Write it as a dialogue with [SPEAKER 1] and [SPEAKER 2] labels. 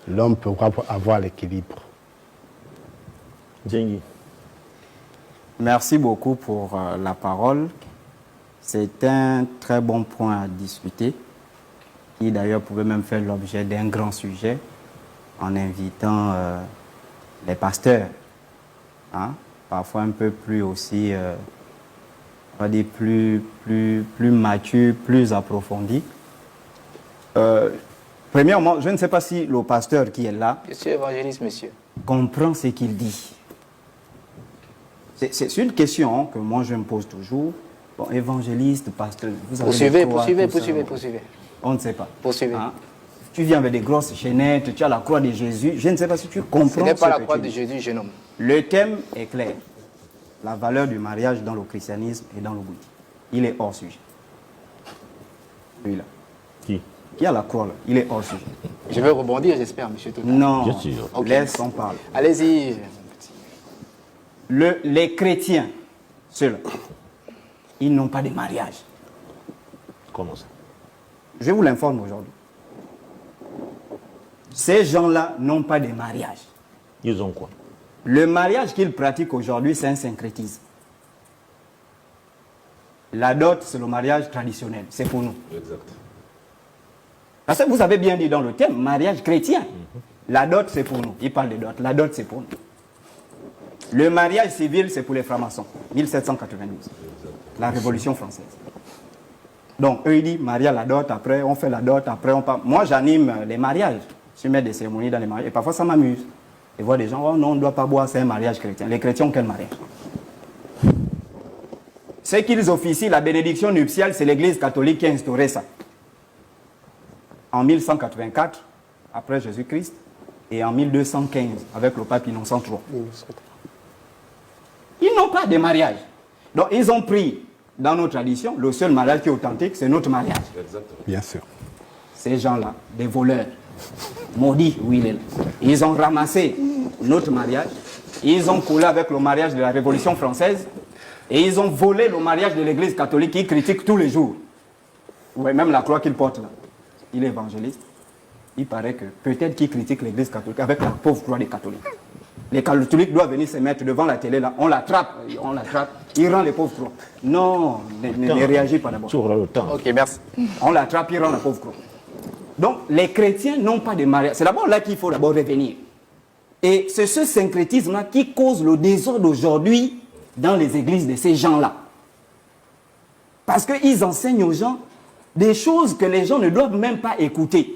[SPEAKER 1] l'homme pourra avoir l'équilibre.
[SPEAKER 2] Djengi.
[SPEAKER 3] Merci beaucoup pour la parole. C'est un très bon point à discuter, qui d'ailleurs pouvait même faire l'objet d'un grand sujet en invitant les pasteurs, hein, parfois un peu plus aussi, on va dire plus matures, plus approfondis. Premièrement, je ne sais pas si le pasteur qui est là,
[SPEAKER 4] Je suis évangéliste, monsieur.
[SPEAKER 3] comprend ce qu'il dit. C'est une question que moi je me pose toujours. Bon, évangéliste, pasteur, vous avez
[SPEAKER 4] Poursuivez,
[SPEAKER 3] des croix,
[SPEAKER 4] poursuivez,
[SPEAKER 3] tout ça.
[SPEAKER 4] poursuivez, poursuivez.
[SPEAKER 3] On ne sait pas.
[SPEAKER 4] Poursuivez.
[SPEAKER 3] Hein? Tu viens avec des grosses chaînettes, tu as la croix de Jésus. Je ne sais pas si tu comprends.
[SPEAKER 4] Ce n'est pas la
[SPEAKER 3] que
[SPEAKER 4] croix
[SPEAKER 3] tu
[SPEAKER 4] de
[SPEAKER 3] dis.
[SPEAKER 4] Jésus, jeune homme.
[SPEAKER 3] Le thème est clair. La valeur du mariage dans le christianisme et dans le bouddhisme. Il est hors sujet. Lui là. Qui a la croix là, il est hors sujet.
[SPEAKER 4] Je vais rebondir, j'espère, monsieur Total.
[SPEAKER 3] Non,
[SPEAKER 2] Bien sûr.
[SPEAKER 4] Ok.
[SPEAKER 3] laisse on parle.
[SPEAKER 4] Allez-y.
[SPEAKER 3] Les chrétiens, ceux-là, ils n'ont pas de mariage.
[SPEAKER 2] Comment ça?
[SPEAKER 3] Je vous l'informe aujourd'hui. Ces gens-là n'ont pas de mariage.
[SPEAKER 2] Ils ont quoi?
[SPEAKER 3] Le mariage qu'ils pratiquent aujourd'hui, c'est un syncrétisme. La dot, c'est le mariage traditionnel. C'est pour nous.
[SPEAKER 5] Exact.
[SPEAKER 3] Parce que vous avez bien dit dans le thème, mariage chrétien. La dot, c'est pour nous. Il parle de dot. La dot, c'est pour nous. Le mariage civil, c'est pour les francs-maçons. 1792. La Révolution française. Donc, eux, ils disent, mariage, la dot, après, on fait la dot, après, on parle. Moi, j'anime les mariages. Je mets des cérémonies dans les mariages. Et parfois, ça m'amuse. Et voir des gens, oh non, on ne doit pas boire, c'est un mariage chrétien. Les chrétiens ont quel mariage? Ce qu'ils officient, la bénédiction nuptiale, c'est l'Église catholique qui a instauré ça. En 1184, après Jésus-Christ, et en 1215, avec le pape Innocent III. Ils n'ont pas de mariage. Donc, ils ont pris, dans nos traditions, le seul mariage qui est authentique, c'est notre mariage.
[SPEAKER 5] Exactement.
[SPEAKER 1] Bien sûr.
[SPEAKER 3] Ces gens-là, des voleurs, maudits, oui, il est là. Ils ont ramassé notre mariage, ils ont collé avec le mariage de la Révolution française, et ils ont volé le mariage de l'Église catholique qui critique tous les jours. Ouais, même la croix qu'il porte là. Il est évangéliste. Il paraît que peut-être qu'il critique l'Église catholique avec la pauvre croix des catholiques. Les catholiques doivent venir se mettre devant la télé là, on l'attrape, il rend les pauvres croix. Non, ne réagis pas d'abord.
[SPEAKER 2] Tu auras le temps.
[SPEAKER 4] Ok, merci.
[SPEAKER 3] On l'attrape, il rend la pauvre croix. Donc, les chrétiens n'ont pas de mariage. C'est d'abord là qu'il faut d'abord revenir. Et c'est ce syncrétisme-là qui cause le désordre aujourd'hui dans les églises de ces gens-là. Parce qu'ils enseignent aux gens des choses que les gens ne doivent même pas écouter.